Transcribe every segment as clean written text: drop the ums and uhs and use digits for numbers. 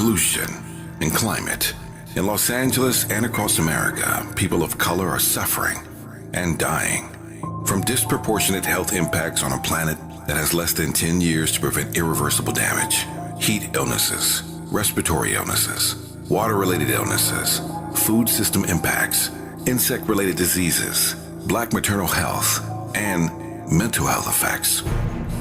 pollution, and climate. In Los Angeles and across America, people of color are suffering and dying from disproportionate health impacts on a planet that has less than 10 years to prevent irreversible damage. Heat illnesses, respiratory illnesses, water-related illnesses, food system impacts, insect-related diseases, Black maternal health, and mental health effects.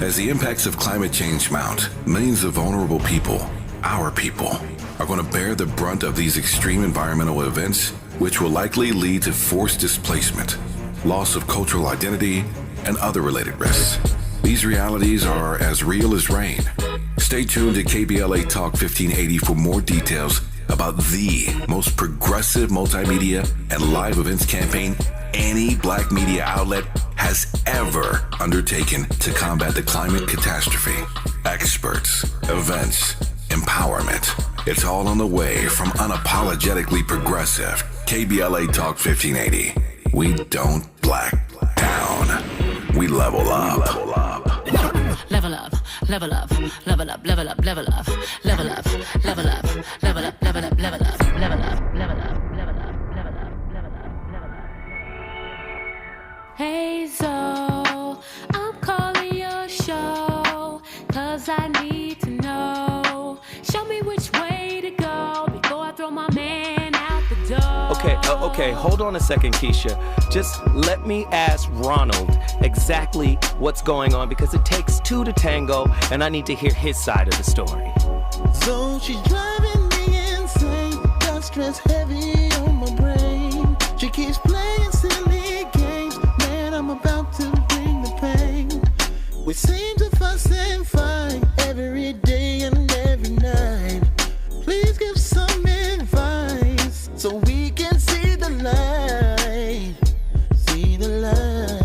As the impacts of climate change mount, millions of vulnerable people, our people, are going to bear the brunt of these extreme environmental events, which will likely lead to forced displacement, loss of cultural identity, and other related risks. These realities are as real as rain. Stay tuned to KBLA Talk 1580 for more details about the most progressive multimedia and live events campaign any Black media outlet has ever undertaken to combat the climate catastrophe. Experts, events, empowerment. It's all on the way from unapologetically progressive KBLA Talk 1580. We don't black down. We level up. Level up, level up, level up, level up, level up, level up, level up, level up, level up, level up, level up, level up, level up, level up, level up. Hey Zoe, I'm calling your show, 'cause I need to know. Show me which way to go before I throw my man out the door. Okay, hold on a second, Keisha. Just let me ask Ronald exactly what's going on, because it takes two to tango, and I need to hear his side of the story. So she's driving me insane, got stress heavy on my brain. She keeps playing silly games, man, I'm about to bring the pain. We seem to fuss and fight every day and every night. Please give some advice so we can see the light, see the light.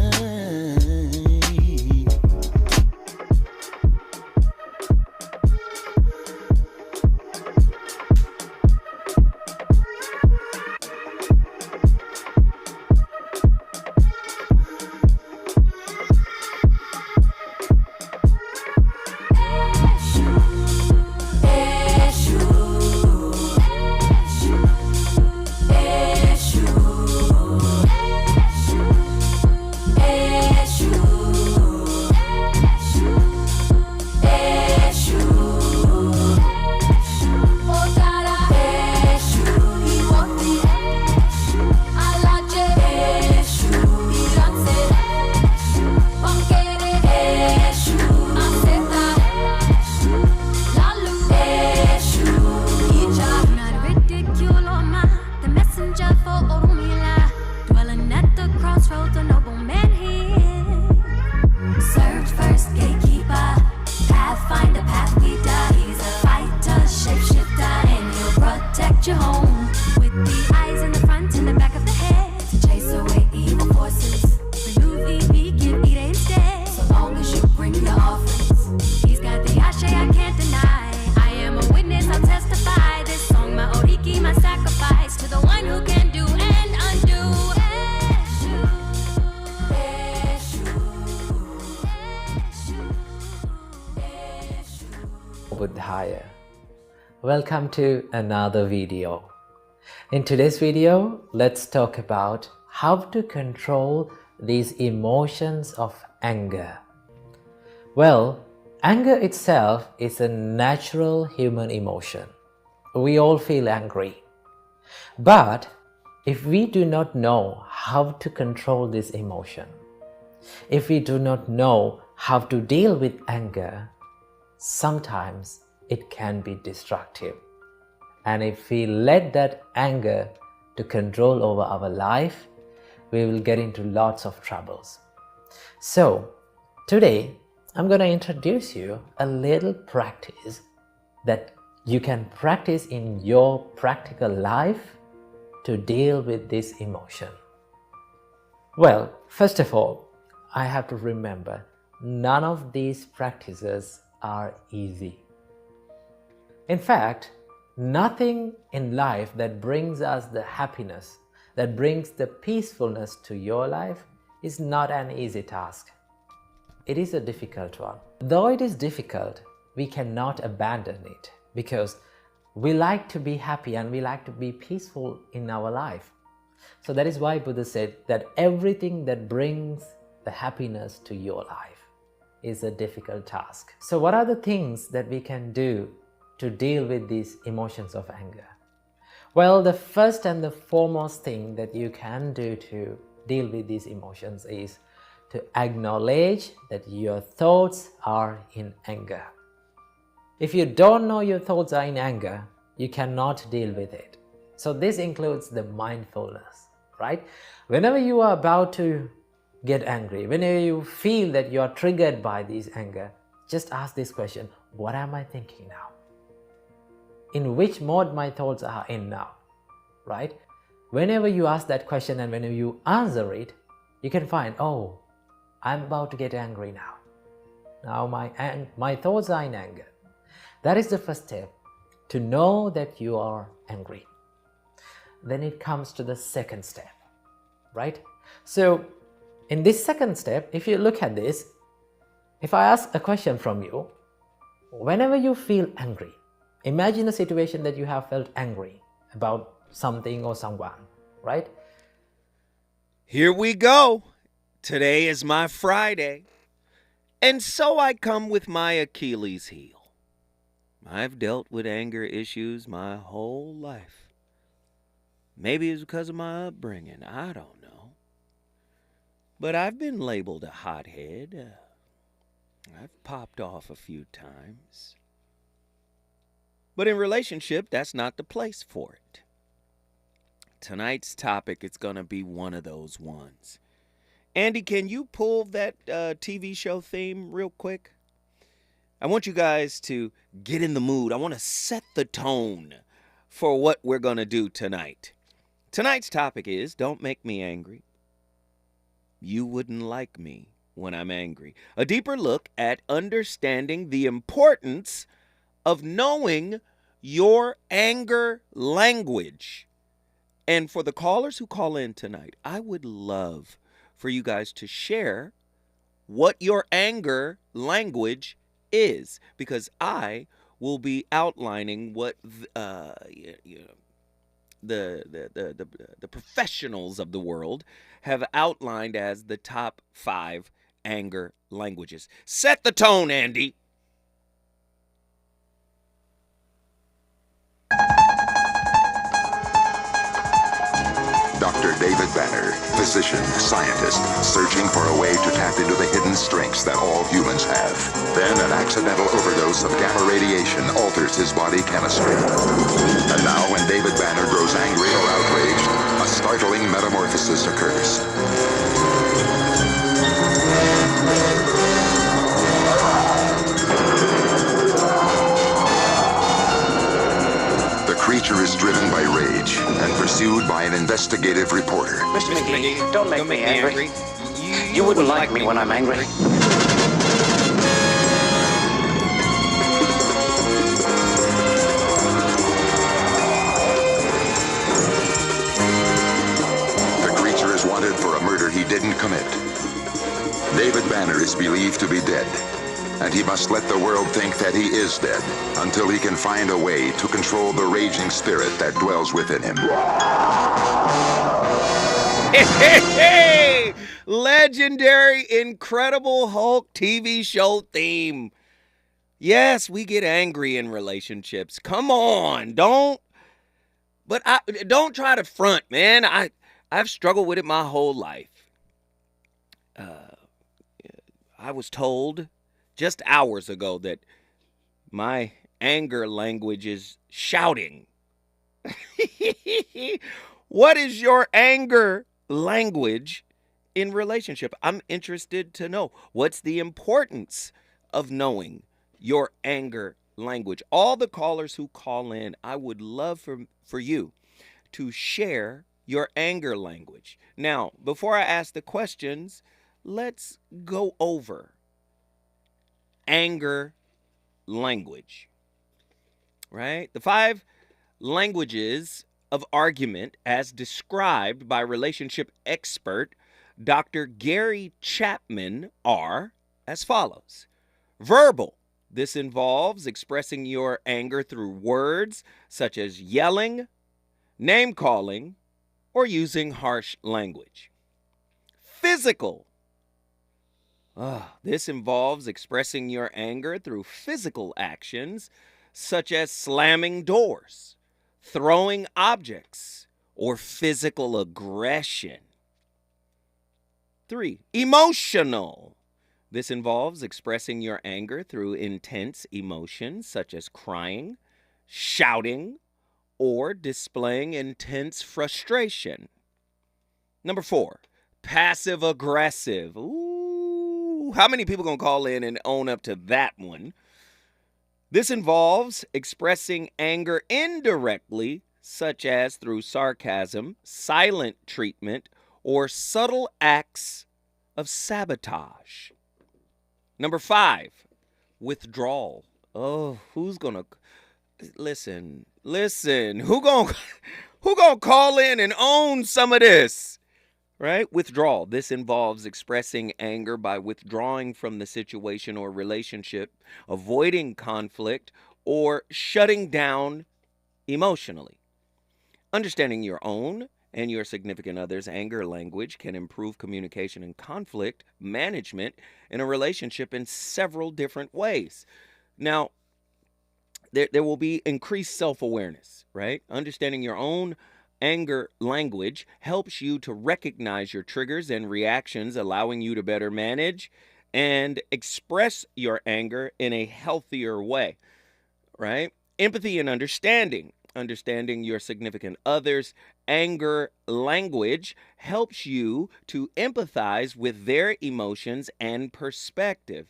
Welcome to another video. In today's video, let's talk about how to control these emotions of anger. Well, anger itself is a natural human emotion. We all feel angry. But if we do not know how to control this emotion, if we do not know how to deal with anger, sometimes it can be destructive. And if we let that anger to control over our life, we will get into lots of troubles. So today, I'm going to introduce you a little practice that you can practice in your practical life to deal with this emotion. Well, first of all, I have to remember, none of these practices are easy. In fact, nothing in life that brings us the happiness, that brings the peacefulness to your life is not an easy task. It is a difficult one. Though it is difficult, we cannot abandon it, because We like to be happy and we like to be peaceful in our life. So that is why Buddha said that everything that brings the happiness to your life is a difficult task. So what are the things that we can do to deal with these emotions of anger? Well, the first and the foremost thing that you can do to deal with these emotions is to acknowledge that your thoughts are in anger. If you don't know your thoughts are in anger, you cannot deal with it. So this includes the mindfulness, right? Whenever you are about to get angry, whenever you feel that you are triggered by this anger, just ask this question: what am I thinking now? In which mode my thoughts are in now, right? Whenever you ask that question and whenever you answer it, you can find, oh, I'm about to get angry now. Now my thoughts are in anger. That is the first step, to know that you are angry. Then it comes to the second step, right? So in this second step, if you look at this, if I ask a question from you, whenever you feel angry, imagine a situation that you have felt angry about something or someone, right? Here we go. Today is my Friday. And so I come with my Achilles heel. I've dealt with anger issues my whole life. Maybe it's because of my upbringing. I don't know. But I've been labeled a hothead. I've popped off a few times. But in relationship, that's not the place for it. Tonight's topic is going to be one of those ones. Andy, can you pull that TV show theme real quick? I want you guys to get in the mood. I want to set the tone for what we're going to do tonight. Tonight's topic is, don't make me angry. You wouldn't like me when I'm angry. A deeper look at understanding the importance of knowing your anger language. And for the callers who call in tonight, I would love for you guys to share what your anger language is, because I will be outlining what the professionals of the world have outlined as the top 5 anger languages. Set the tone, Andy. Dr. David Banner, physician, scientist, searching for a way to tap into the hidden strengths that all humans have. Then an accidental overdose of gamma radiation alters his body chemistry. And now when David Banner grows angry or outraged, a startling metamorphosis occurs. The creature is driven by rage and pursued by an investigative reporter. Mr. McGee, don't make me angry. You wouldn't like me when I'm angry. The creature is wanted for a murder he didn't commit. David Banner is believed to be dead, and he must let the world think that he is dead until he can find a way to control the raging spirit that dwells within him. Hey! Legendary Incredible Hulk TV show theme. Yes, we get angry in relationships. Come on, don't try to front, man. I've struggled with it my whole life. I was told just hours ago that my anger language is shouting. What is your anger language in relationship? I'm interested to know. What's the importance of knowing your anger language? All the callers who call in, I would love for you to share your anger language. Now, before I ask the questions, let's go over anger language, right? The 5 languages of argument as described by relationship expert Dr. Gary Chapman are as follows: verbal, This involves expressing your anger through words such as yelling, name-calling, or using harsh language. Physical. This involves expressing your anger through physical actions such as slamming doors, throwing objects, or physical aggression. 3. Emotional. This involves expressing your anger through intense emotions such as crying, shouting, or displaying intense frustration. Number 4, passive aggressive. Ooh, how many people gonna call in and own up to that one? This involves expressing anger indirectly, such as through sarcasm, silent treatment, or subtle acts of sabotage. Number 5, withdrawal. Oh, who's gonna listen? Who gonna call in and own some of this? Right? Withdrawal. This involves expressing anger by withdrawing from the situation or relationship, avoiding conflict, or shutting down emotionally. Understanding your own and your significant other's anger language can improve communication and conflict management in a relationship in several different ways. Now, there will be increased self-awareness, right? Understanding your own anger language helps you to recognize your triggers and reactions, allowing you to better manage and express your anger in a healthier way, right? Empathy and understanding. Understanding your significant other's anger language helps you to empathize with their emotions and perspective,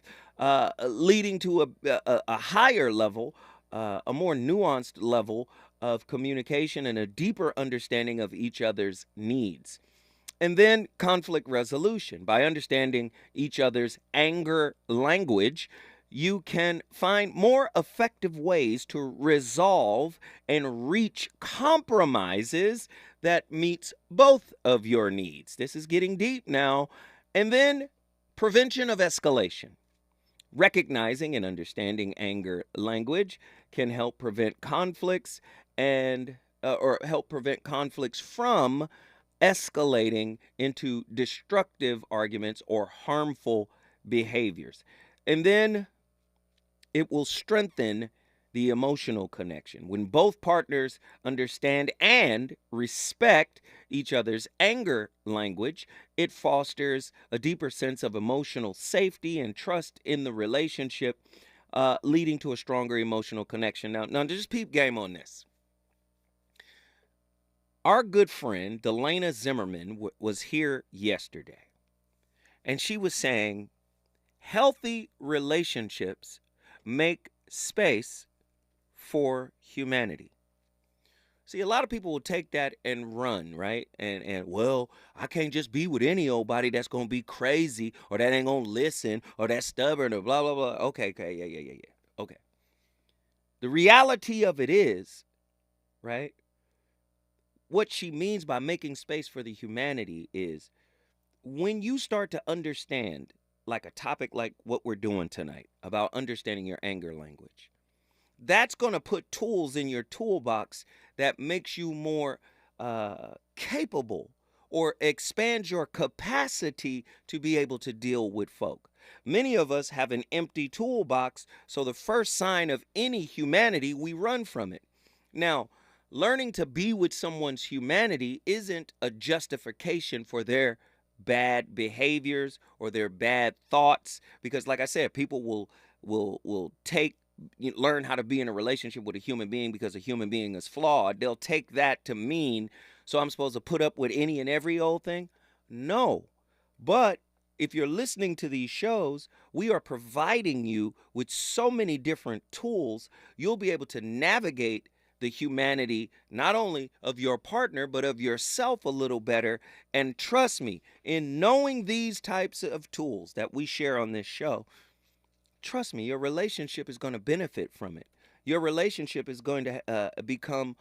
leading to a higher level, a more nuanced level of communication and a deeper understanding of each other's needs. And then conflict resolution. By understanding each other's anger language, you can find more effective ways to resolve and reach compromises that meets both of your needs. This is getting deep now. And then prevention of escalation. Recognizing and understanding anger language can help prevent conflicts or help prevent conflicts from escalating into destructive arguments or harmful behaviors. And then it will strengthen the emotional connection. When both partners understand and respect each other's anger language, it fosters a deeper sense of emotional safety and trust in the relationship, leading to a stronger emotional connection. Now just peep game on this. Our good friend, Delana Zimmerman, was here yesterday, and she was saying healthy relationships make space for humanity. See, a lot of people will take that and run, right? And well, I can't just be with any old body that's going to be crazy or that ain't going to listen or that's stubborn or blah, blah, blah. Okay, yeah. Okay. The reality of it is, right? What she means by making space for the humanity is when you start to understand, like a topic like what we're doing tonight about understanding your anger language, that's going to put tools in your toolbox that makes you more capable or expands your capacity to be able to deal with folk. Many of us have an empty toolbox, so the first sign of any humanity, we run from it. Now, learning to be with someone's humanity isn't a justification for their bad behaviors or their bad thoughts, because like I said, people will learn how to be in a relationship with a human being because a human being is flawed. They'll take that to mean, so I'm supposed to put up with any and every old thing? No. But if you're listening to these shows, we are providing you with so many different tools. You'll be able to navigate the humanity, not only of your partner, but of yourself a little better. And trust me, in knowing these types of tools that we share on this show, trust me, your relationship is going to benefit from it. Your relationship is going to become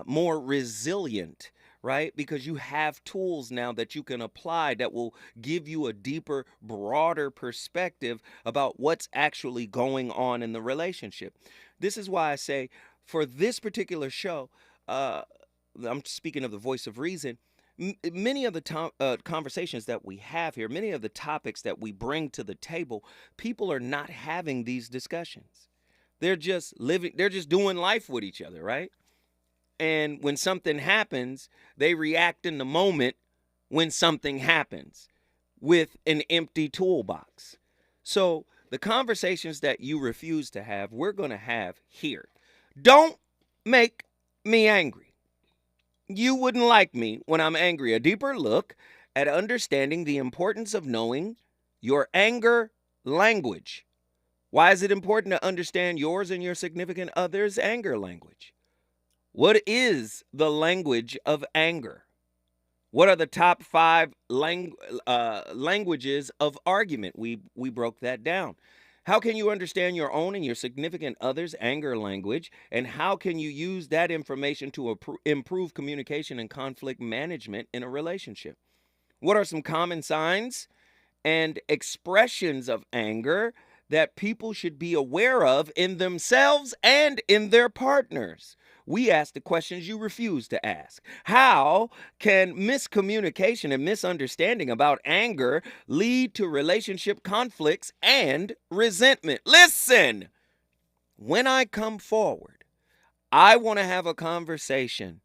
more resilient, right? Because you have tools now that you can apply that will give you a deeper, broader perspective about what's actually going on in the relationship. This is why I say for this particular show, I'm speaking of the voice of reason, many of the conversations that we have here, many of the topics that we bring to the table, people are not having these discussions. They're just doing life with each other, right? And when something happens, they react in the moment when something happens with an empty toolbox. So the conversations that you refuse to have, we're going to have here. Don't make me angry. You wouldn't like me when I'm angry. A deeper look at understanding the importance of knowing your anger language. Why is it important to understand yours and your significant other's anger language? What is the language of anger? What are the top 5 languages of argument? We broke that down. How can you understand your own and your significant other's anger language? And how can you use that information to improve communication and conflict management in a relationship? What are some common signs and expressions of anger that people should be aware of in themselves and in their partners? We ask the questions you refuse to ask. How can miscommunication and misunderstanding about anger lead to relationship conflicts and resentment? Listen, when I come forward, I want to have a conversation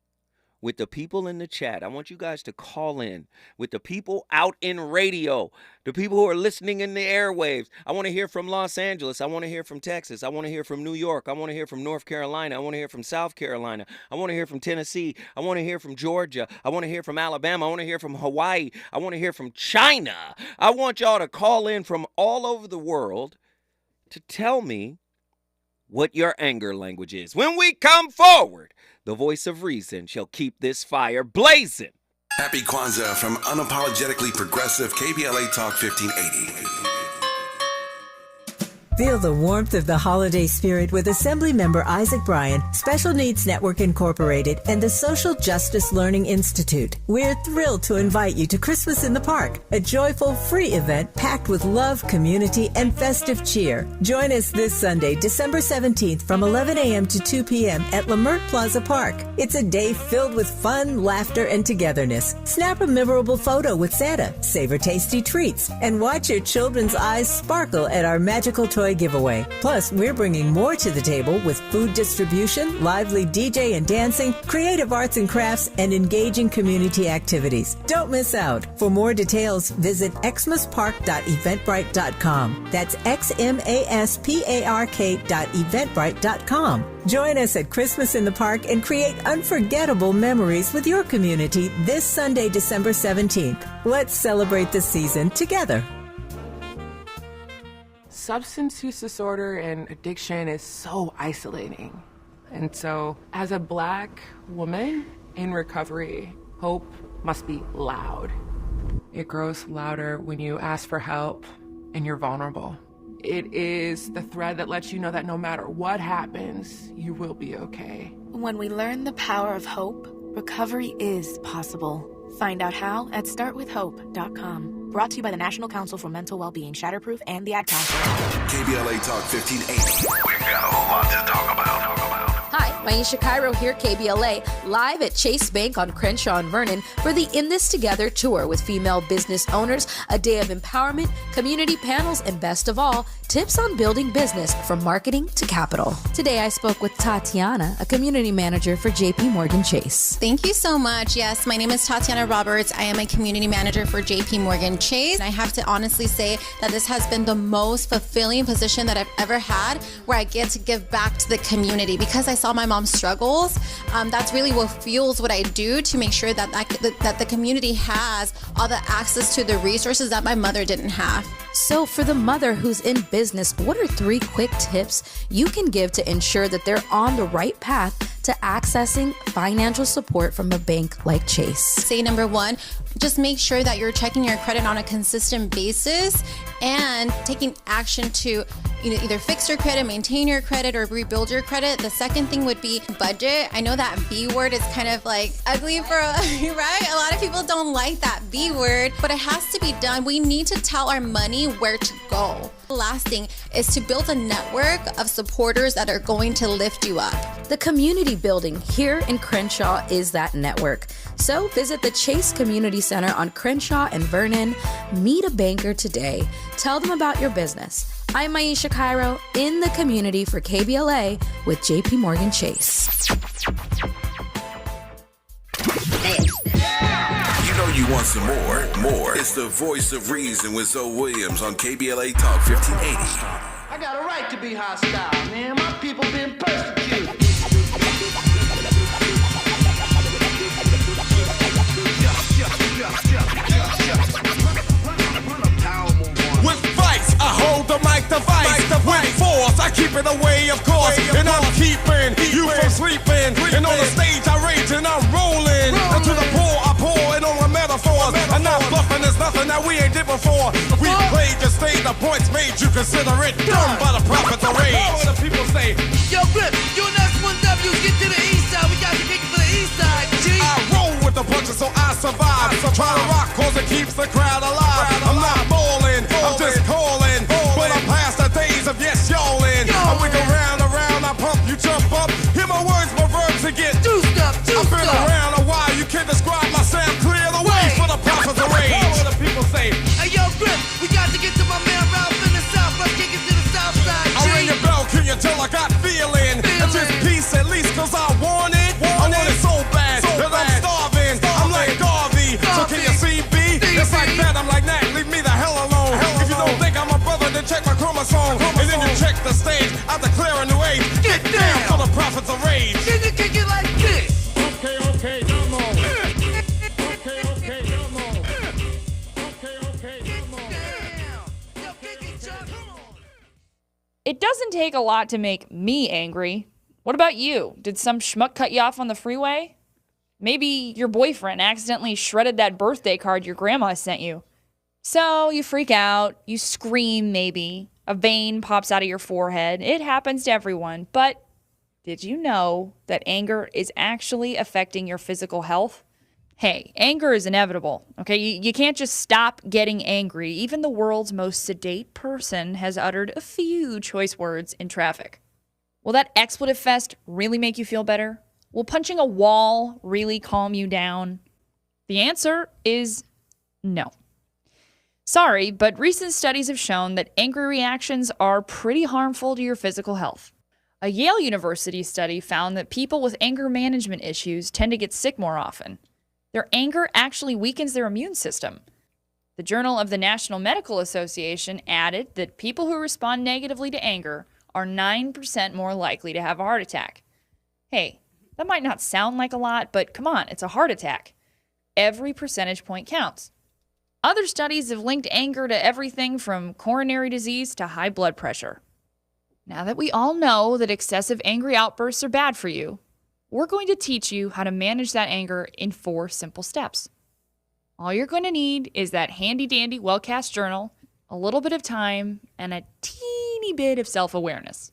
with the people in the chat. I want you guys to call in with the people out in radio, the people who are listening in the airwaves. I want to hear from Los Angeles. I want to hear from Texas. I want to hear from New York. I want to hear from North Carolina. I want to hear from South Carolina. I want to hear from Tennessee. I want to hear from Georgia. I want to hear from Alabama. I want to hear from Hawaii. I want to hear from China. I want y'all to call in from all over the world to tell me what your anger language is. When we come forward, the voice of reason shall keep this fire blazing. Happy Kwanzaa from unapologetically progressive KBLA Talk 1580. Feel the warmth of the holiday spirit with Assemblymember Isaac Bryan, Special Needs Network Incorporated, and the Social Justice Learning Institute. We're thrilled to invite you to Christmas in the Park, a joyful, free event packed with love, community, and festive cheer. Join us this Sunday, December 17th from 11 a.m. to 2 p.m. at Lamert Plaza Park. It's a day filled with fun, laughter, and togetherness. Snap a memorable photo with Santa, savor tasty treats, and watch your children's eyes sparkle at our magical toy giveaway. Plus, we're bringing more to the table with food distribution, lively DJ and dancing, creative arts and crafts, and engaging community activities. Don't miss out. For more details, visit xmaspark.eventbrite.com. That's xmaspark.eventbrite.com. Join us at Christmas in the Park and create unforgettable memories with your community this Sunday, December 17th. Let's celebrate the season together. Substance use disorder and addiction is so isolating. And so, as a Black woman in recovery, hope must be loud. It grows louder when you ask for help and you're vulnerable. It is the thread that lets you know that no matter what happens, you will be okay. When we learn the power of hope, recovery is possible. Find out how at startwithhope.com. Brought to you by the National Council for Mental Wellbeing, Shatterproof, and the Ad Council. KBLA Talk 1580. We've got a whole lot to talk about. Hi, Maisha Cairo here, KBLA, live at Chase Bank on Crenshaw and Vernon for the In This Together tour with female business owners, a day of empowerment, community panels, and best of all, tips on building business from marketing to capital. Today I spoke with Tatiana, a community manager for JP Morgan Chase. Thank you so much. Yes, my name is Tatiana Roberts. I am a community manager for JP Morgan Chase. I have to honestly say that this has been the most fulfilling position that I've ever had, where I get to give back to the community because I saw my mom's struggles. That's really what fuels what I do to make sure that the community has all the access to the resources that my mother didn't have. So for the mother who's in business, what are 3 quick tips you can give to ensure that they're on the right path to accessing financial support from a bank like Chase? Say number 1, Just make sure that you're checking your credit on a consistent basis and taking action to either fix your credit, maintain your credit, or rebuild your credit. The second thing would be budget. I know that B word is kind of like ugly for, right? A lot of people don't like that B word, but it has to be done. We need to tell our money where to go. The last thing is to build a network of supporters that are going to lift you up. The community building here in Crenshaw is that network. So visit the Chase Community Center on Crenshaw and Vernon. Meet a banker today. Tell them about your business. I'm Maisha Cairo in the community for KBLA with JP Morgan Chase. You know you want some more. It's the voice of reason with Zoe Williams on KBLA Talk 1580. I got a right to be hostile, man. My people been persecuted. With vice, I hold the mic device. With force, I keep it away, of course. And I'm keeping you from sleeping. And on the stage, I rage and I'm rolling. And to the poor, I pour it on the metaphors. I'm not bluffing, there's nothing that we ain't did before. We played your stage, the points made, you consider it done by the prophets of rage. All the people say, Yo, Grip, you and S1W, get to the east side. We got to kick it for the east side, G. I roll with the punches so I survive. Try to rock cause it keeps the crowd alive. I'm not bowling, I'm just calling. But I'm past the days of yes, y'allin'. I wiggle round, I pump, you jump up. Hear my words, my verbs to get juiced up. I've been around a while, you can't describe my sound. Clear the way for the prophets of rage. All the people say, hey, yo, Grip, we got to get to my man Ralph in the south. Let's kick it to the south side, G. I ring your bell, can you tell I got feeling? It's just peace at least cause I want it. I want it so bad that I'm starving. I'm like Garvey, so can you see B? It's like that, I'm like that, leave me the hell alone. If you don't think I'm a brother, then check my chromosome. And then you check the stage, I declare a new age. Get down for the prophets of rage. Can you kick it like this? Okay, come on. Okay, come on. Okay, come on. Yo, kick it, Chuck. Come on. It doesn't take a lot to make me angry. What about you? Did some schmuck cut you off on the freeway? Maybe your boyfriend accidentally shredded that birthday card your grandma sent you. So you freak out, you scream maybe, a vein pops out of your forehead. It happens to everyone. But did you know that anger is actually affecting your physical health? Hey, anger is inevitable, okay? You can't just stop getting angry. Even the world's most sedate person has uttered a few choice words in traffic. Will that expletive fest really make you feel better? Will punching a wall really calm you down? The answer is no. Sorry, but recent studies have shown that angry reactions are pretty harmful to your physical health. A Yale University study found that people with anger management issues tend to get sick more often. Their anger actually weakens their immune system. The Journal of the National Medical Association added that people who respond negatively to anger are 9% more likely to have a heart attack. Hey, that might not sound like a lot, but come on, it's a heart attack. Every percentage point counts. Other studies have linked anger to everything from coronary disease to high blood pressure. Now that we all know that excessive angry outbursts are bad for you, we're going to teach you how to manage that anger in 4 simple steps. All you're going to need is that handy-dandy well-cast journal, a little bit of time, and a teeny bit of self-awareness.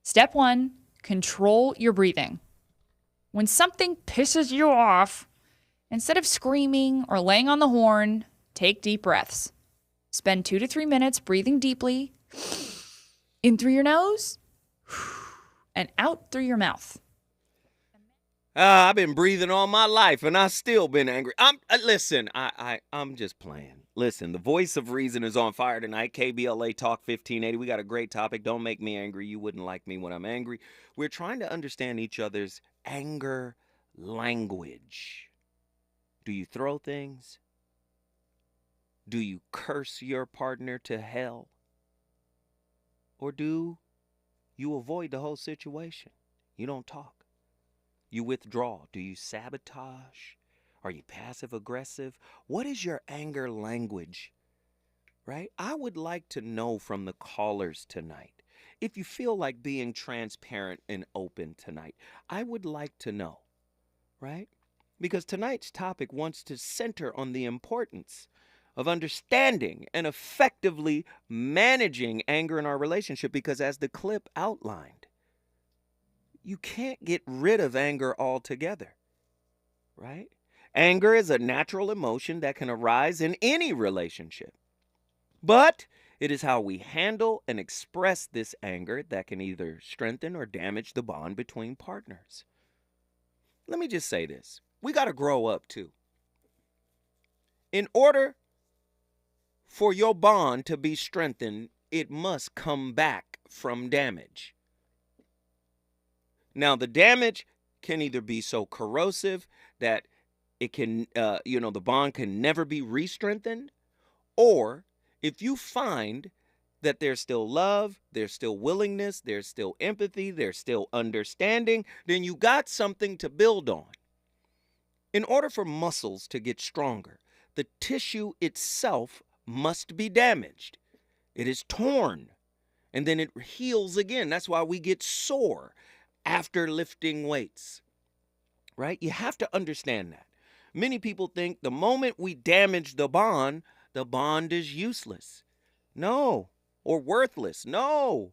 Step 1, control your breathing. When something pisses you off, instead of screaming or laying on the horn, take deep breaths. Spend 2 to 3 minutes breathing deeply, in through your nose, and out through your mouth. I've been breathing all my life, and I've still been angry. Listen, I'm just playing. Listen, the voice of reason is on fire tonight. KBLA Talk 1580. We got a great topic. Don't make me angry. You wouldn't like me when I'm angry. We're trying to understand each other's anger language. Do you throw things? Do you curse your partner to hell? Or do you avoid the whole situation? You don't talk. You withdraw. Do you sabotage? Are you passive aggressive? What is your anger language? Right? I would like to know from the callers tonight. If you feel like being transparent and open tonight, I would like to know. Right? because tonight's topic wants to center on the importance of understanding and effectively managing anger in our relationship, because as the clip outlined, you can't get rid of anger altogether, right? Anger is a natural emotion that can arise in any relationship, but it is how we handle and express this anger that can either strengthen or damage the bond between partners. Let me just say this. We got to grow up too. In order for your bond to be strengthened, it must come back from damage. Now, the damage can either be so corrosive that it can, the bond can never be re-strengthened, or if you find that there's still love, there's still willingness, there's still empathy, there's still understanding, then you got something to build on. In order for muscles to get stronger, the tissue itself must be damaged. It is torn, and then it heals again. That's why we get sore after lifting weights, right? You have to understand that. Many people think the moment we damage the bond is useless. No. Or worthless. No.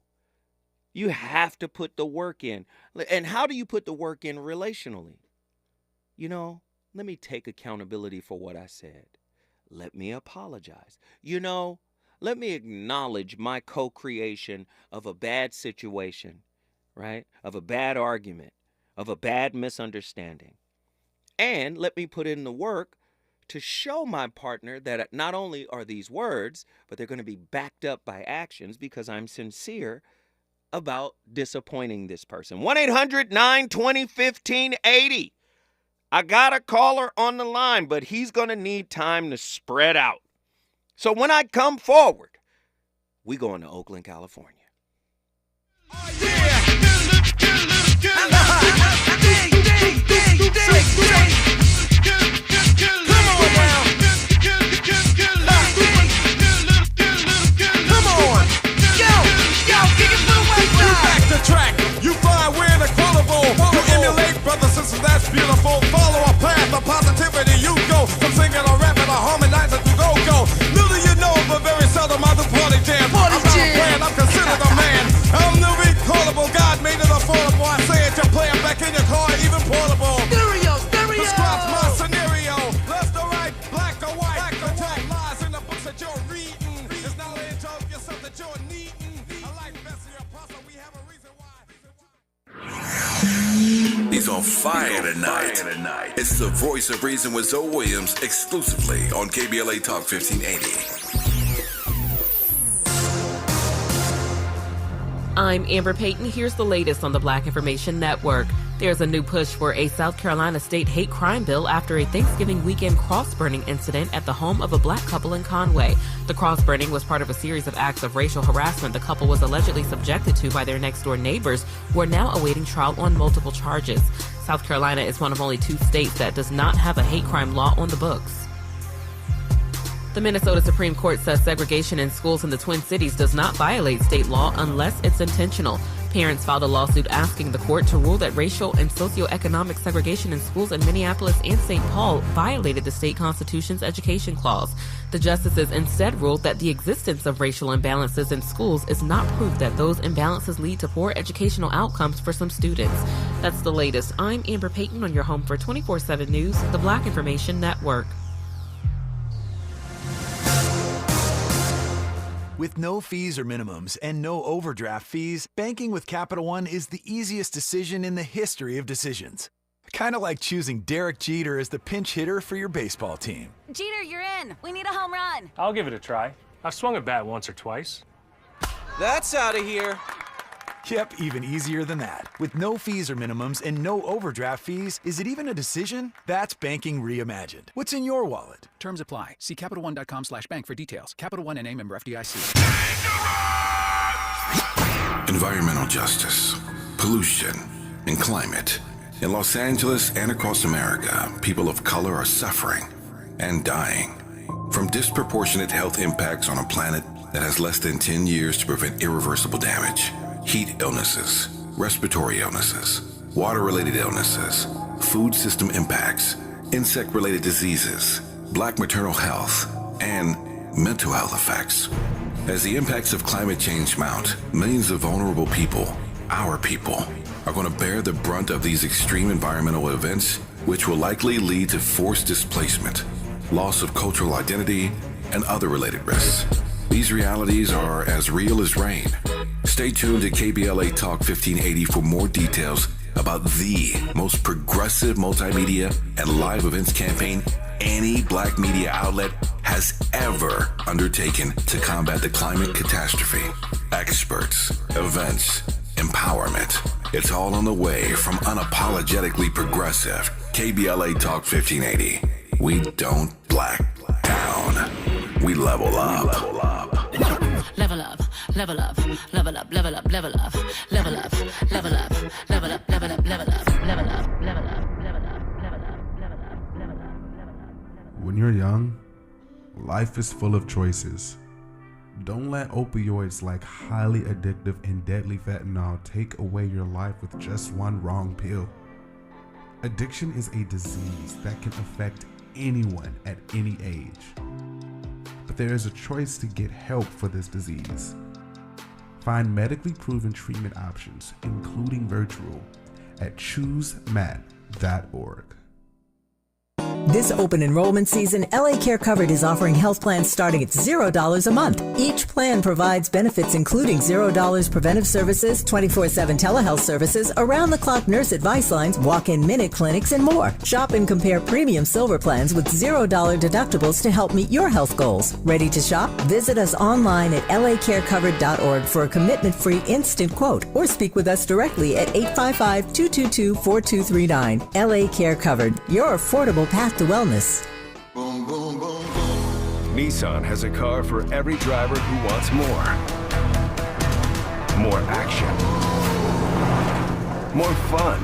You have to put the work in. And how do you put the work in relationally? Let me take accountability for what I said. Let me apologize. Let me acknowledge my co-creation of a bad situation, right? Of a bad argument, of a bad misunderstanding. And let me put in the work to show my partner that not only are these words, but they're going to be backed up by actions, because I'm sincere about disappointing this person. 1-800-920-1580. I got a caller on the line, but he's going to need time to spread out. So when I come forward, we going to Oakland, California. Oh, yeah. Track. You find we're inequitable. You emulate brothers, sisters, that's beautiful. Follow a path of positivity. You go from singing or rapping or harmonizing to go. Little you know, but very seldom I do party jam. I'm not a plan, I'm considered a man. I'm the recallable. God made it affordable. I say it, you play it back in your car, even portable. Stereo. Describes my scenario. Left or right, black or white. Lies in the books that you're reading. It's knowledge of yourself that you're needing. I like best of your apostle. We have a reason why. He's on fire tonight. It's the voice of reason with Zoe Williams, exclusively on KBLA Talk 1580. I'm Amber Payton. Here's the latest on the Black Information Network. There's a new push for a South Carolina state hate crime bill after a Thanksgiving weekend cross-burning incident at the home of a black couple in Conway. The cross-burning was part of a series of acts of racial harassment the couple was allegedly subjected to by their next-door neighbors, who are now awaiting trial on multiple charges. South Carolina is one of only 2 states that does not have a hate crime law on the books. The Minnesota Supreme Court says segregation in schools in the Twin Cities does not violate state law unless it's intentional. Parents filed a lawsuit asking the court to rule that racial and socioeconomic segregation in schools in Minneapolis and St. Paul violated the state constitution's education clause. The justices instead ruled that the existence of racial imbalances in schools is not proof that those imbalances lead to poor educational outcomes for some students. That's the latest. I'm Amber Payton on your home for 24/7 News, the Black Information Network. With no fees or minimums and no overdraft fees, banking with Capital One is the easiest decision in the history of decisions. Kind of like choosing Derek Jeter as the pinch hitter for your baseball team. Jeter, you're in. We need a home run. I'll give it a try. I've swung a bat once or twice. That's out of here. Yep, even easier than that. With no fees or minimums and no overdraft fees, is it even a decision? That's banking reimagined. What's in your wallet? Terms apply. See CapitalOne.com/bank for details. Capital One N.A. member FDIC. Environmental justice, pollution, and climate. In Los Angeles and across America, people of color are suffering and dying from disproportionate health impacts on a planet that has less than 10 years to prevent irreversible damage. Heat illnesses, respiratory illnesses, water-related illnesses, food system impacts, insect-related diseases, black maternal health, and mental health effects. As the impacts of climate change mount, millions of vulnerable people, our people, are going to bear the brunt of these extreme environmental events, which will likely lead to forced displacement, loss of cultural identity, and other related risks. These realities are as real as rain. Stay tuned to KBLA Talk 1580 for more details about the most progressive multimedia and live events campaign any black media outlet has ever undertaken to combat the climate catastrophe. Experts, events, empowerment. It's all on the way from unapologetically progressive KBLA Talk 1580. We don't black down. We level up. Level up, level up, level up, level up, level up, level up, level up, level up, level up, level up, level up, level up, level up, level up. When you're young, life is full of choices. Don't let opioids like highly addictive and deadly fentanyl take away your life with just one wrong pill. Addiction is a disease that can affect anyone at any age. But there is a choice to get help for this disease. Find medically proven treatment options, including virtual, at choosemat.org. This open enrollment season, LA Care Covered is offering health plans starting at $0 a month. Each plan provides benefits including $0 preventive services, 24/7 telehealth services, around-the-clock nurse advice lines, walk-in minute clinics, and more. Shop and compare premium silver plans with $0 deductibles to help meet your health goals. Ready to shop? Visit us online at lacarecovered.org for a commitment-free instant quote or speak with us directly at 855-222-4239. LA Care Covered, your affordable path to wellness. Nissan has a car for every driver who wants more. More action. More fun.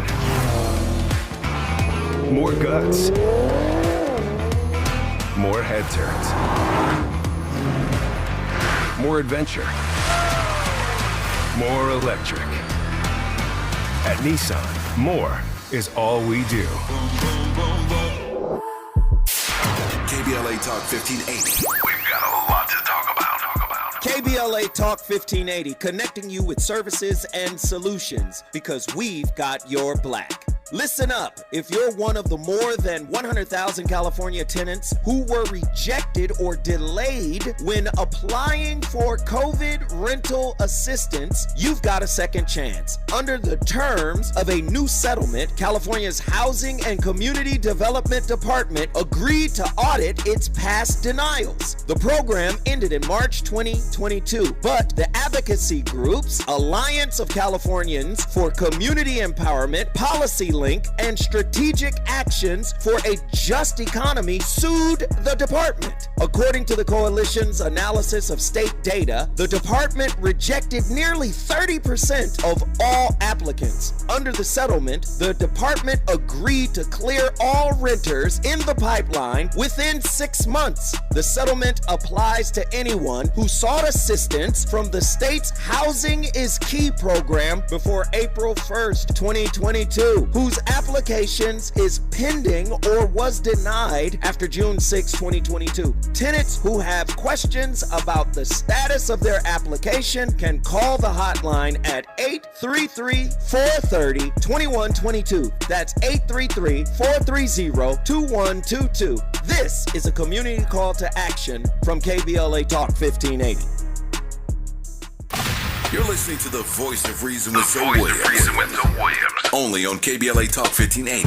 More guts. More head turns. More adventure. More electric. At Nissan, more is all we do. KBLA Talk 1580. We've got a lot to talk about. KBLA Talk 1580, connecting you with services and solutions because we've got your black. Listen up. If you're one of the more than 100,000 California tenants who were rejected or delayed when applying for COVID rental assistance, you've got a second chance. Under the terms of a new settlement, California's Housing and Community Development Department agreed to audit its past denials. The program ended in March 2022, but the advocacy groups Alliance of Californians for Community Empowerment, Policy Link, and Strategic Actions for a Just Economy sued the department. According to the coalition's analysis of state data, the department rejected nearly 30% of all applicants. Under the settlement, the department agreed to clear all renters in the pipeline within 6 months. The settlement applies to anyone who sought assistance from the state's Housing is Key program before April 1st, 2022, whose applications is pending or was denied after June 6, 2022. Tenants who have questions about the status of their application can call the hotline at 833-430-2122. That's 833-430-2122. This is a community call to action from KBLA Talk 1580. You're listening to the Voice of Reason with Zoe Williams. Only on KBLA Talk 1580.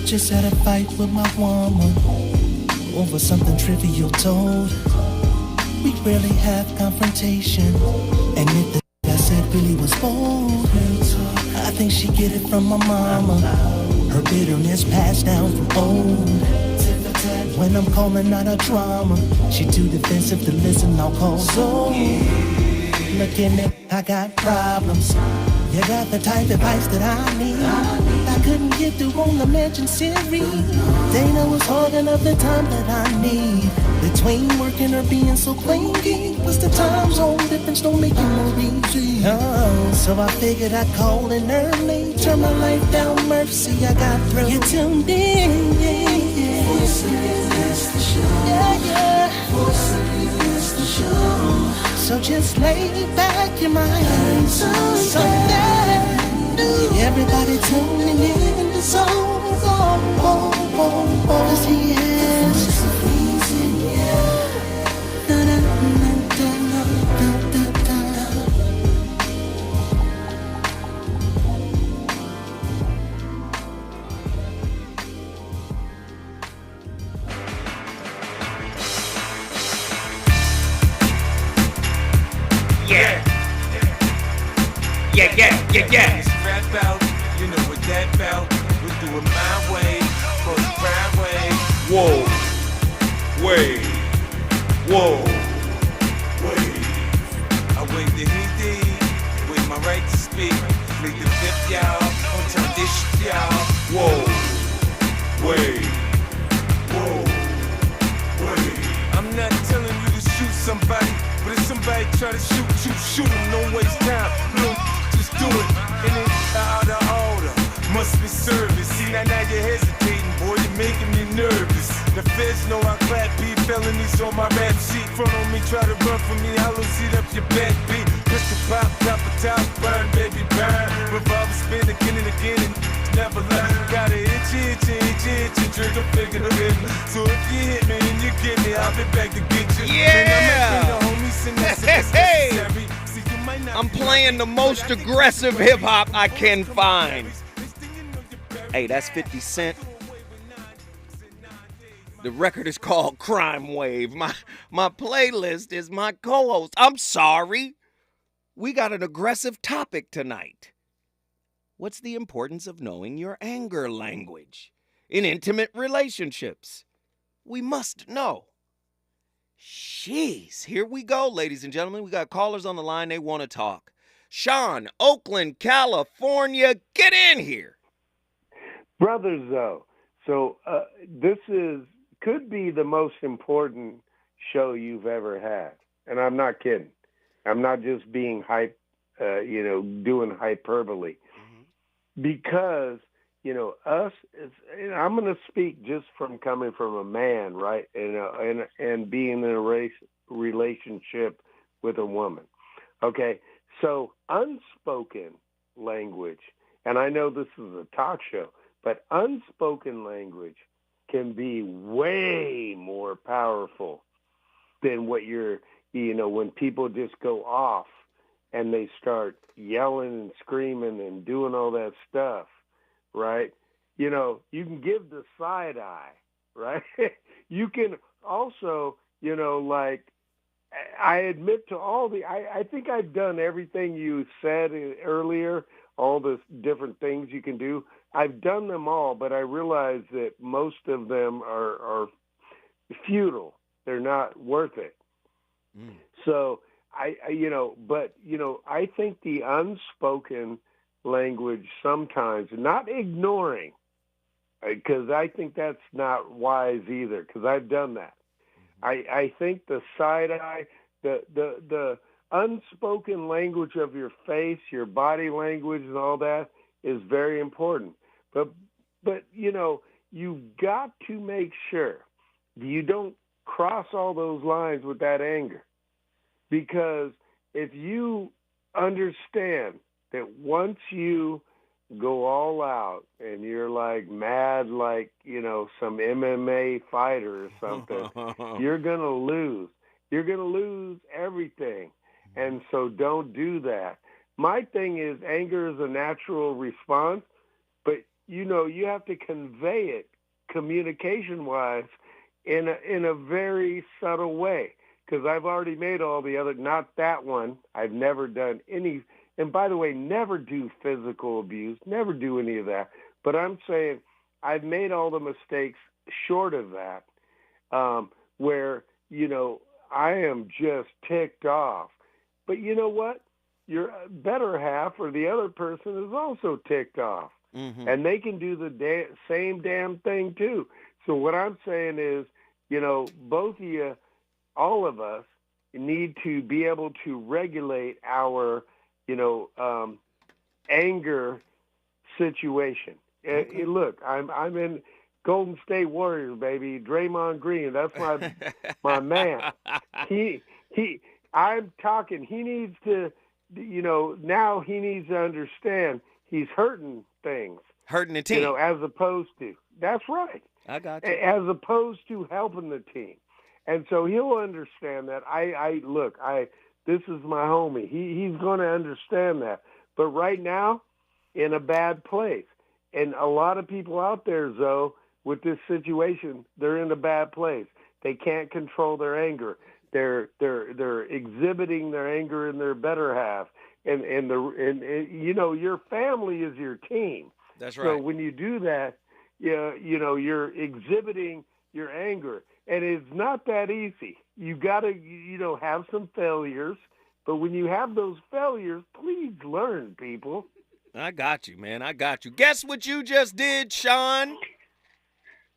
Just had a fight with my woman over something trivial told. We rarely have confrontation, and if the I said really was bold, I think she get it from my mama. Her bitterness passed down from old. When I'm calling out her drama, she too defensive to listen, I'll call so. Looking at I got problems. You got the type of advice that I need. I couldn't get through on the mention series. They know it's hogging up the time that I need. Between working or being so clingy, plus the time zone difference don't make it more easy. Oh, so I figured I'd call in early, turn my life down, mercy, I got through. You tuned in, yeah. Voice of you is the show. Yeah, yeah. Voice of you is the show. So just lay back your mind, something new. Everybody tuning in the zone. Cause he is yeah. It's rap out, you know what that about. We do it my way, for the crime way. Whoa, way, whoa, way. I wave the Hindi, with my right to speak. Plead the fifth, y'all, on turn this shit, y'all. Whoa, way, whoa, way. I'm not telling you to shoot somebody, but if somebody try to shoot you, shoot them, don't waste time. No, just do it, and then out of order. Must be service. See, now you're hesitating, boy, you're making me nervous. The feds know I clap B felonies on my rap sheet. Front on me, try to run from me, hollow seat up your back beat. Pistol pop, top of top, burn, baby, burn. Revolver spin again and again and never learn. Got an itchy, trigger finger to hit me. So if you hit me and you get me, I'll be back to get you. Yeah! I'm playing the most aggressive hip-hop I can find. Hey, that's 50 Cent. The record is called Crime Wave. My playlist is my co-host. I'm sorry. We got an aggressive topic tonight. What's the importance of knowing your anger language in intimate relationships? We must know. Jeez, here we go, ladies and gentlemen. We got callers on the line. They want to talk. Sean, Oakland, California, get in here. Brothers, though, so this could be the most important show you've ever had. And I'm not kidding. I'm not just being hype, doing hyperbole. Mm-hmm. Because, us, I'm going to speak just from coming from a man, right? And being in a relationship with a woman. Okay, so unspoken language, and I know this is a talk show, but unspoken language can be way more powerful than what when people just go off and they start yelling and screaming and doing all that stuff, right? You can give the side eye, right? You can also, I admit to I think I've done everything you said earlier, all the different things you can do. I've done them all, but I realize that most of them are futile. They're not worth it. Mm. So I think the unspoken language sometimes, not ignoring, because I think that's not wise either, because I've done that. Mm-hmm. I think the side eye, the unspoken language of your face, your body language and all that is very important. But you've got to make sure you don't cross all those lines with that anger. Because if you understand that once you go all out and you're like mad, like, some MMA fighter or something, you're going to lose. You're going to lose everything. And so don't do that. My thing is anger is a natural response, but, you have to convey it communication-wise in a very subtle way. Because I've already made all the other, not that one. I've never done any, and by the way, never do physical abuse, never do any of that. But I'm saying I've made all the mistakes short of that, where, I am just ticked off. But you know what? Your better half or the other person is also ticked off. Mm-hmm. And they can do the same damn thing too. So what I'm saying is, both of you, all of us, need to be able to regulate our, anger situation. Okay. Look, I'm in Golden State Warriors, baby. Draymond Green, that's my man. I'm talking. He needs to, now he needs to understand he's hurting things. Hurting the team. As opposed to, that's right. I got you. As opposed to helping the team. And so he'll understand that. This is my homie. He's going to understand that. But right now, in a bad place. And a lot of people out there, Zoe, with this situation, they're in a bad place. They can't control their anger. They're exhibiting their anger in their better half. And your family is your team. That's right. So when you do that, you're exhibiting your anger. And it's not that easy. You got to, have some failures. But when you have those failures, please learn, people. I got you, man. I got you. Guess what you just did, Sean?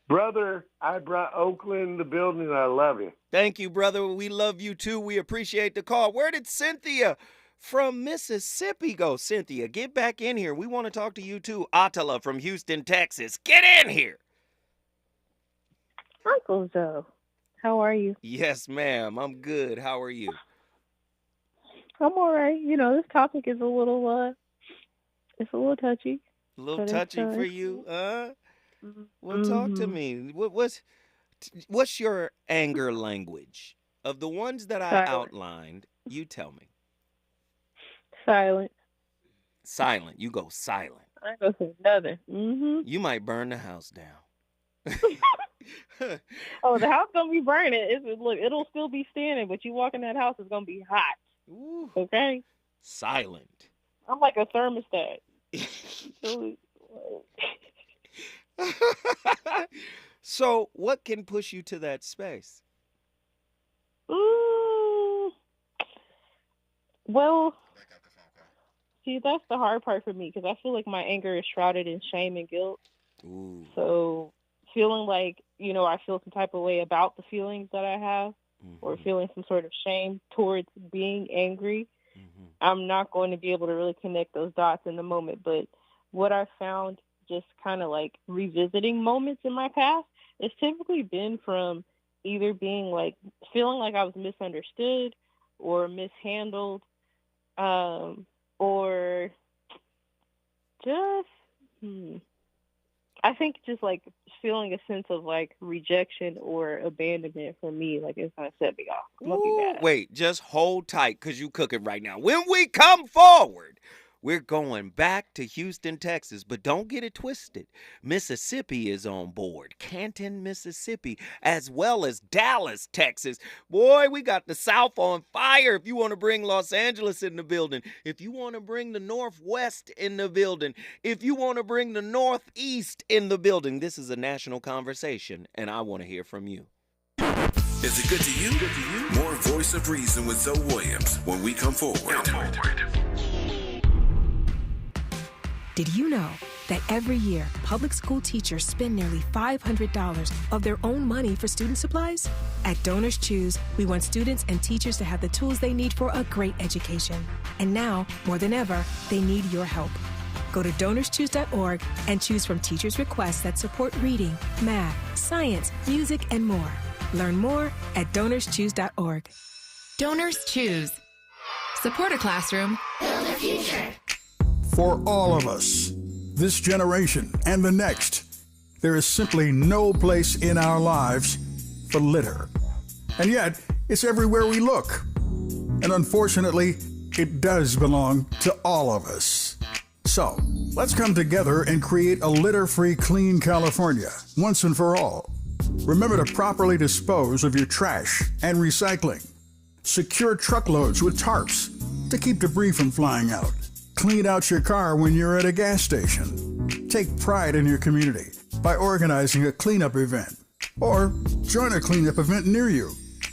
Brother, I brought Oakland in the building, and I love you. Thank you, brother. We love you, too. We appreciate the call. Where did Cynthia from Mississippi go? Cynthia, get back in here. We want to talk to you, too. Attila from Houston, Texas. Get in here. Uncle Joe, how are you? Yes, ma'am. I'm good. How are you? I'm all right. This topic is a little, it's a little touchy. A little touchy for you, Well, talk to me. What's your anger language? Of the ones that I outlined, you tell me. Silent. Silent. You go silent. I go for another. Mm-hmm. You might burn the house down. Oh, the house gonna be burning. Look, it'll still be standing, but you walk in that house, it's gonna be hot. Ooh. Okay. Silent. I'm like a thermostat. So, what can push you to that space? Well, see, that's the hard part for me because I feel like my anger is shrouded in shame and guilt. Ooh. So, feeling like, I feel some type of way about the feelings that I have, or feeling some sort of shame towards being angry, I'm not going to be able to really connect those dots in the moment. But what I've found just kind of like revisiting moments in my past, it's typically been from either being like feeling like I was misunderstood or mishandled, or just I think just like feeling a sense of like rejection or abandonment from me, like it's gonna set me off. I'm gonna be mad. Wait, just hold tight because you cooking right now. When we come forward, we're going back to Houston, Texas, but don't get it twisted. Mississippi is on board. Canton, Mississippi, as well as Dallas, Texas. Boy, we got the South on fire. If you want to bring Los Angeles in the building, if you want to bring the Northwest in the building, if you want to bring the Northeast in the building, this is a national conversation, and I want to hear from you. Is it good to you? More Voice of Reason with Zoe Williams when we come forward. Did you know that every year, public school teachers spend nearly $500 of their own money for student supplies? At Donors Choose, we want students and teachers to have the tools they need for a great education. And now, more than ever, they need your help. Go to DonorsChoose.org and choose from teachers' requests that support reading, math, science, music, and more. Learn more at DonorsChoose.org. Donors Choose. Support a classroom. Build a future. For all of us, this generation and the next, there is simply no place in our lives for litter. And yet, it's everywhere we look. And unfortunately, it does belong to all of us. So, let's come together and create a litter-free, clean California, once and for all. Remember to properly dispose of your trash and recycling. Secure truckloads with tarps to keep debris from flying out. Clean out your car when you're at a gas station. Take pride in your community by organizing a cleanup event or join a cleanup event near you.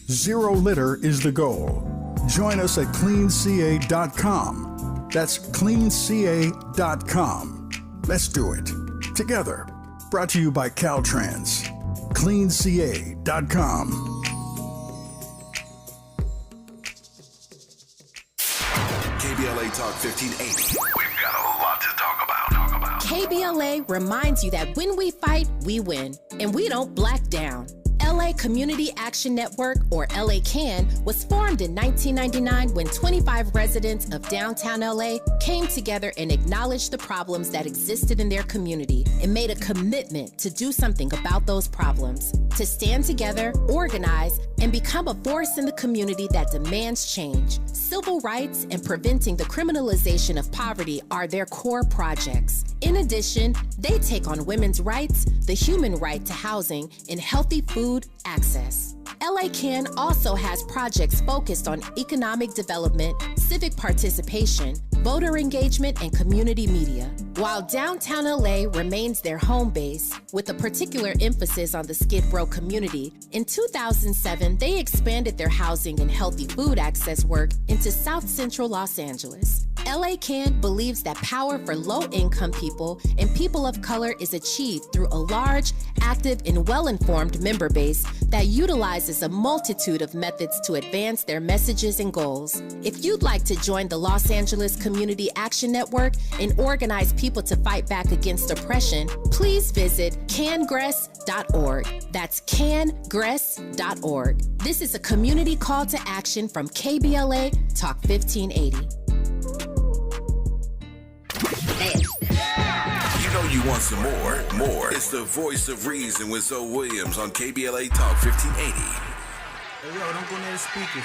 Zero litter is the goal. Join us at cleanca.com. That's cleanca.com. Let's do it together. Brought to you by Caltrans. cleanca.com. KBLA Talk 1580. We've got a lot to talk about. KBLA reminds you that when we fight, we win, and we don't black down. LA Community Action Network, or LA CAN, was formed in 1999 when 25 residents of downtown LA came together and acknowledged the problems that existed in their community and made a commitment to do something about those problems, to stand together, organize, and become a force in the community that demands change. Civil rights and preventing the criminalization of poverty are their core projects. In addition, they take on women's rights, the human right to housing, and healthy food access. LA CAN also has projects focused on economic development, civic participation, voter engagement, and community media. While downtown LA remains their home base, with a particular emphasis on the Skid Row community, in 2007, they expanded their housing and healthy food access work into South Central Los Angeles. LA CAN believes that power for low-income people and people of color is achieved through a large, active, and well-informed member base that utilizes a multitude of methods to advance their messages and goals. If you'd like to join the Los Angeles Community Action Network and organize people to fight back against oppression, please visit cangress.org. That's cangress.org. This is a community call to action from KBLA Talk 1580. You know you want some more. It's the voice of reason with Zoe Williams on KBLA Talk 1580. Hey, yo, don't go near the speakers.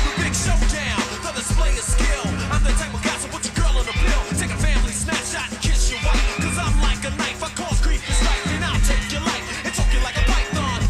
The big showdown, the display of skill. I'm the type of guy, so put your girl on the pill. Take a family snapshot and kiss your wife. Cause I'm like a knife, I cause grief and strife. And I'll take your life and choke you like a python.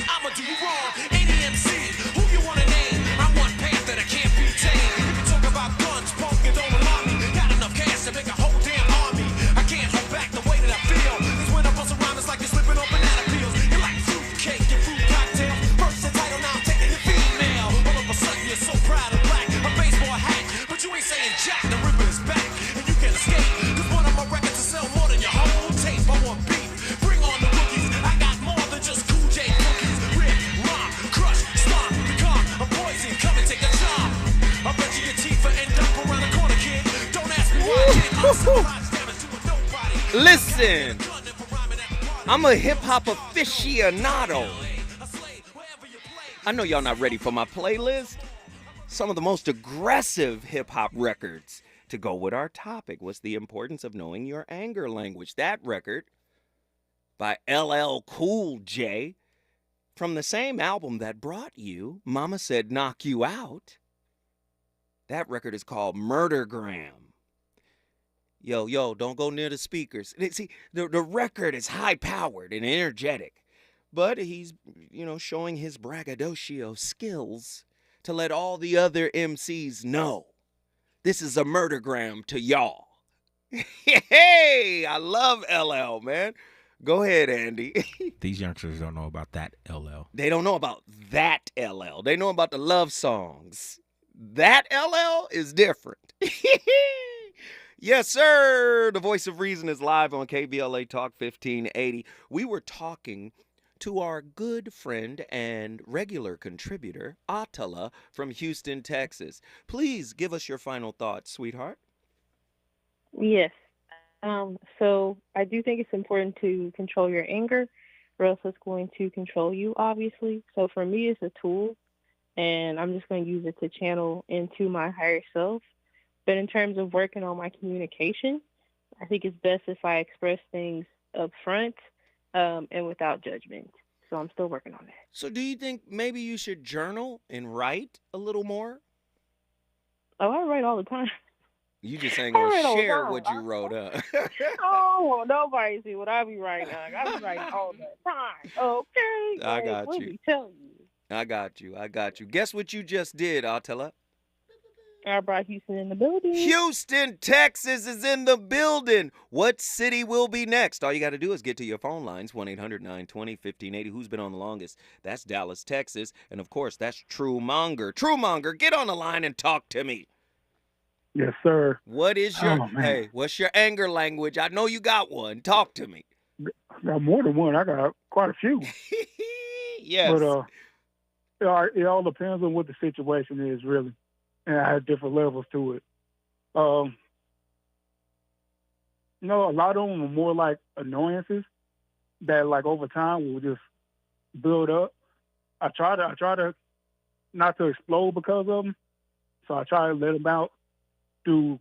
I'ma do you wrong, any MC, who you wanna name? I want path that I can't be tamed. If you talk about guns, punk, and don't alarm me. Got enough cash to make a whole damn army. I can't hold back the way that I feel. Cause when I bust around, it's like you're slipping on banana peels. You like fruit cake and fruit cocktail. First the title, now I'm taking your female. All of a sudden you're so proud of black. A baseball hat, but you ain't saying jack. The ripper is back, and you can't escape. Cause one of my records will sell more than your whole tape. I want beef, bring on the rookies. I got more than just Cool J cookies. Rip, rock, crush, stomp, become a poison. Come and take a chomp. I bet you your teeth will end up around the corner, kid. Don't ask me why, kid. I'm surprised damage to a nobody. Listen, I'm a hip-hop aficionado. I know y'all not ready for my playlist. Some of the most aggressive hip-hop records to go with our topic was the importance of knowing your anger language. That record by LL Cool J from the same album that brought you Mama Said Knock You Out. That record is called Murdergram. Yo, don't go near the speakers. See, the record is high-powered and energetic, but he's, showing his braggadocio skills to let all the other MCs know this is a murdergram to y'all. Hey, I love LL, man. Go ahead, Andy. These youngsters don't know about that LL. They don't know about that LL. They know about the love songs. That LL is different. Yes, sir. The Voice of Reason is live on KBLA Talk 1580. We were talking to our good friend and regular contributor, Attila from Houston, Texas. Please give us your final thoughts, sweetheart. Yes. So I do think it's important to control your anger, or else it's going to control you, obviously. So for me, it's a tool, and I'm just going to use it to channel into my higher self. But in terms of working on my communication, I think it's best if I express things up front and without judgment. So I'm still working on that. So do you think maybe you should journal and write a little more? Oh, I write all the time. You just ain't going to share what you wrote up. Oh, nobody see what I be writing. I be writing all the time. Okay. I got Let you. me tell you. I got you. Guess what you just did, Attila? I brought Houston in the building. Houston, Texas is in the building. What city will be next? All you got to do is get to your phone lines, 1-800-920-1580. Who's been on the longest? That's Dallas, Texas. And, of course, that's True Monger. True Monger, get on the line and talk to me. Yes, sir. What is what's your anger language? I know you got one. Talk to me. I got more than one. I got quite a few. Yes. But it all depends on what the situation is, really. And I have different levels to it. A lot of them are more like annoyances that, like, over time will just build up. I try to not to explode because of them, so I try to let them out through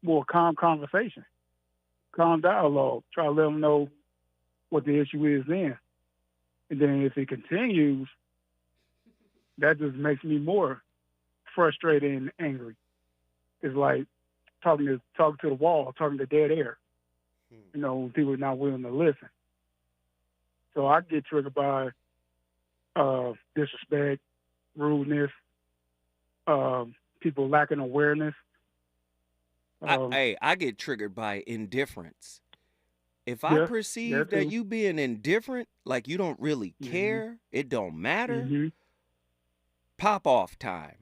more calm conversation, calm dialogue. Try to let them know what the issue is then, and then if it continues, that just makes me more frustrated and angry. It's like talking to the wall, talking to dead air. When people are not willing to listen. So I get triggered by disrespect, rudeness, people lacking awareness. I get triggered by indifference. If I perceive that you being indifferent, like you don't really care, it don't matter, pop off time.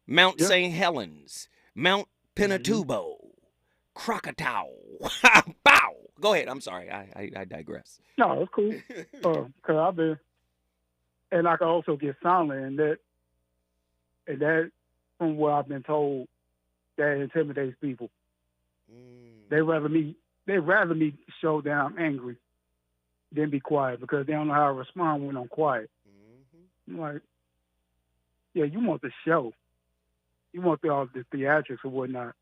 Mount St. Helens, Mount Pinatubo, Krakatoa, bow. Go ahead. I'm sorry. I digress. No, it's cool. Because I've been, and I can also get silent, and that, from what I've been told, that intimidates people. They rather me show that I'm angry than be quiet because they don't know how to respond when I'm quiet. I'm like, yeah, you want the show. You want all the theatrics or whatnot.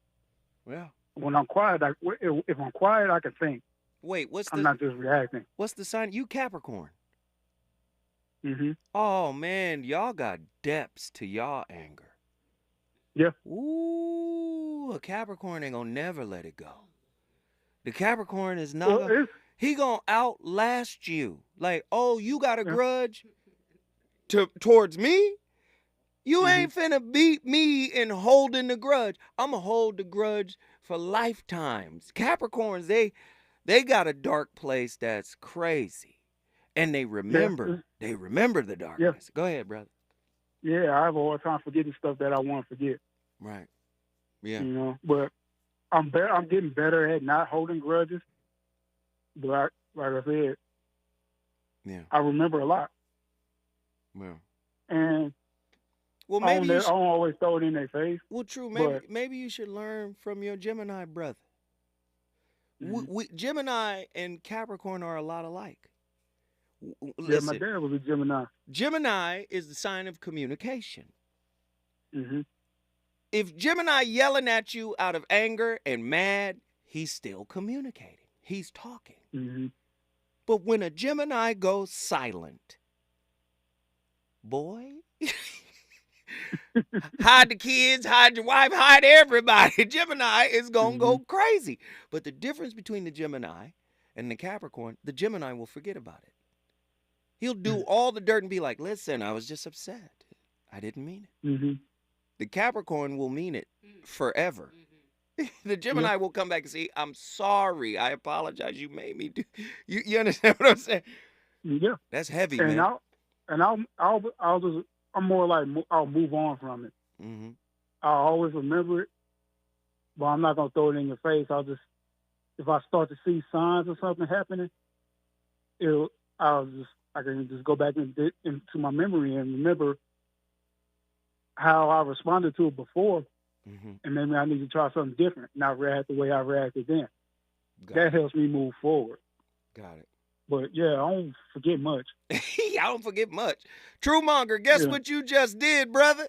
Well, when I'm quiet, if I'm quiet, I can think. Wait, I'm not just reacting. What's the sign? You Capricorn. Mm-hmm. Oh, man, y'all got depths to y'all anger. Yeah. Ooh, a Capricorn ain't gonna never let it go. The Capricorn is not he gonna outlast you. Like, oh, you got a grudge towards me? You ain't finna beat me in holding the grudge. I'ma hold the grudge for lifetimes. Capricorns, they got a dark place that's crazy. And they remember the darkness. Go ahead, brother. Yeah, I have a hard time forgetting stuff that I want to forget. Right. Yeah. But I'm getting better at not holding grudges. But like I said, I remember a lot. Well. And maybe I don't always throw it in their face. Well, true. Maybe you should learn from your Gemini brother. Gemini and Capricorn are a lot alike. Listen, my dad was a Gemini. Gemini is the sign of communication. Mm-hmm. If Gemini yelling at you out of anger and mad, he's still communicating. He's talking. Mm-hmm. But when a Gemini goes silent, boy, hide the kids, hide your wife, hide everybody. Gemini is going to go crazy. But the difference between the Gemini and the Capricorn, the Gemini will forget about it. He'll do all the dirt and be like, listen, I was just upset. I didn't mean it. Mm-hmm. The Capricorn will mean it forever. The Gemini will come back and say, I'm sorry. I apologize. You made me do. You understand what I'm saying? Yeah. That's heavy, and man. I'm more like, I'll move on from it. Mm-hmm. I'll always remember it, but I'm not going to throw it in your face. If I start to see signs of something happening, I can just go back into my memory and remember how I responded to it before, and maybe I need to try something different, not react the way I reacted then. That helps me move forward. Got it. But, yeah, I don't forget much. I don't forget much. True Monger, guess what you just did, brother?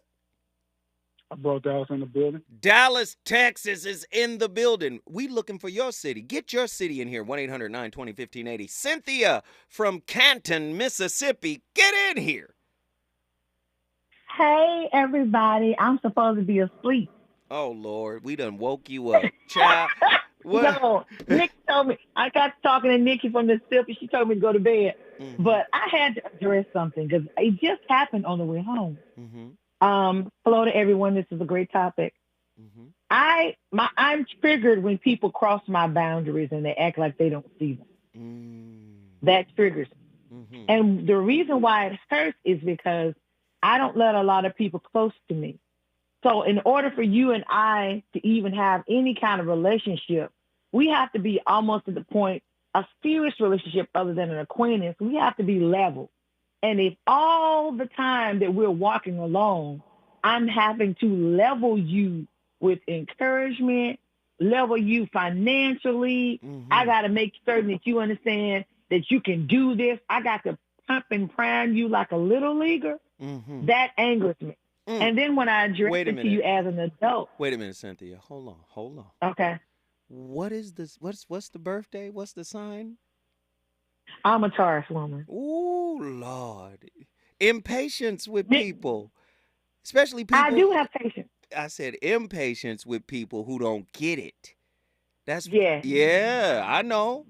I brought Dallas in the building. Dallas, Texas is in the building. We looking for your city. Get your city in here, 1-800-920-1580. Cynthia from Canton, Mississippi, get in here. Hey, everybody. I'm supposed to be asleep. Oh, Lord, we done woke you up. Child. What? No, Nick told me, I got talking to Nikki from Mississippi. She told me to go to bed. But I had to address something because it just happened on the way home. Hello to everyone. This is a great topic. Mm-hmm. I'm triggered when people cross my boundaries and they act like they don't see them. That triggers me. Mm-hmm. And the reason why it hurts is because I don't let a lot of people close to me. So in order for you and I to even have any kind of relationship, we have to be almost to the point, a serious relationship other than an acquaintance. We have to be level. And if all the time that we're walking along, I'm having to level you with encouragement, level you financially. I got to make certain that you understand that you can do this. I got to pump and prime you like a little leaguer. That angers me. And then when I address it to you as an adult. Wait a minute, Cynthia. Hold on. Okay. What is this? What's the birthday? What's the sign? I'm a Taurus woman. Ooh, Lord. Impatience with people. Especially people. I do have patience. I said impatience with people who don't get it. Yeah, I know.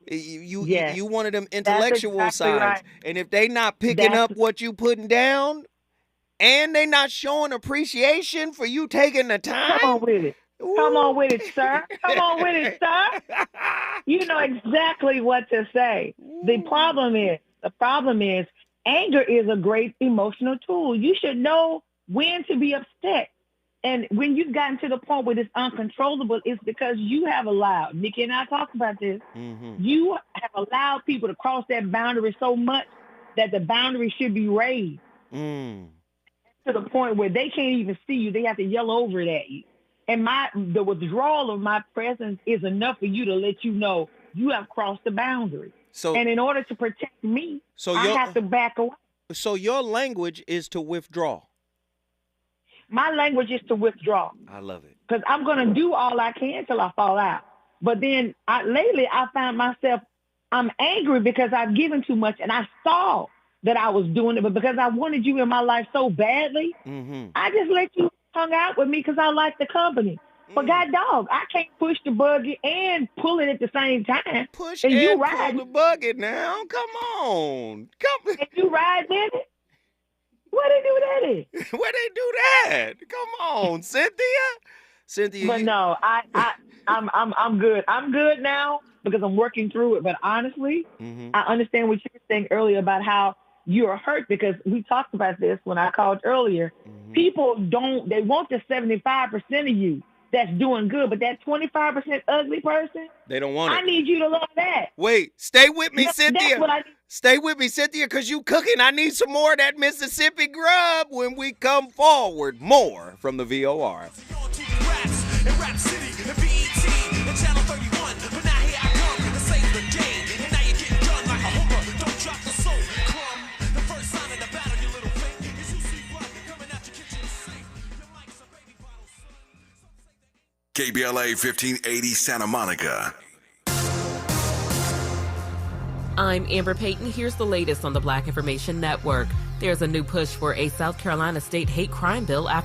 You one of them intellectual exactly signs. right. And if they not picking up what you putting down and they not showing appreciation for you taking the time. Come on with it. Come on with it, sir. Come on with it, sir. You know exactly what to say. The problem is anger is a great emotional tool. You should know when to be upset. And when you've gotten to the point where it's uncontrollable, it's because you have allowed, Nikki and I talked about this, you have allowed people to cross that boundary so much that the boundary should be raised to the point where they can't even see you. They have to yell over it at you. And the withdrawal of my presence is enough for you to let you know you have crossed the boundary. And in order to protect me, I have to back away. So your language is to withdraw. My language is to withdraw. I love it. Because I'm going to do all I can till I fall out. But then lately I found myself, I'm angry because I've given too much and I saw that I was doing it. But because I wanted you in my life so badly, I just let you hung out with me because I like the company. But God dog, I can't push the buggy and pull it at the same time. Push and you pull ride the buggy now. Come on. And you ride in it? Where they do that in? Where they do that? Come on, Cynthia. But no, I'm good. I'm good now because I'm working through it. But honestly, I understand what you were saying earlier about how you're hurt because we talked about this when I called earlier. People they want the 75% of you that's doing good, but that 25% ugly person, they don't want it. I need you to love that. Wait, stay with me, Cynthia. That's what I need. Stay with me, Cynthia, because you cooking. I need some more of that Mississippi grub when we come forward. More from the VOR. KBLA 1580 Santa Monica. I'm Amber Payton. Here's the latest on the Black Information Network. There's a new push for a South Carolina state hate crime bill after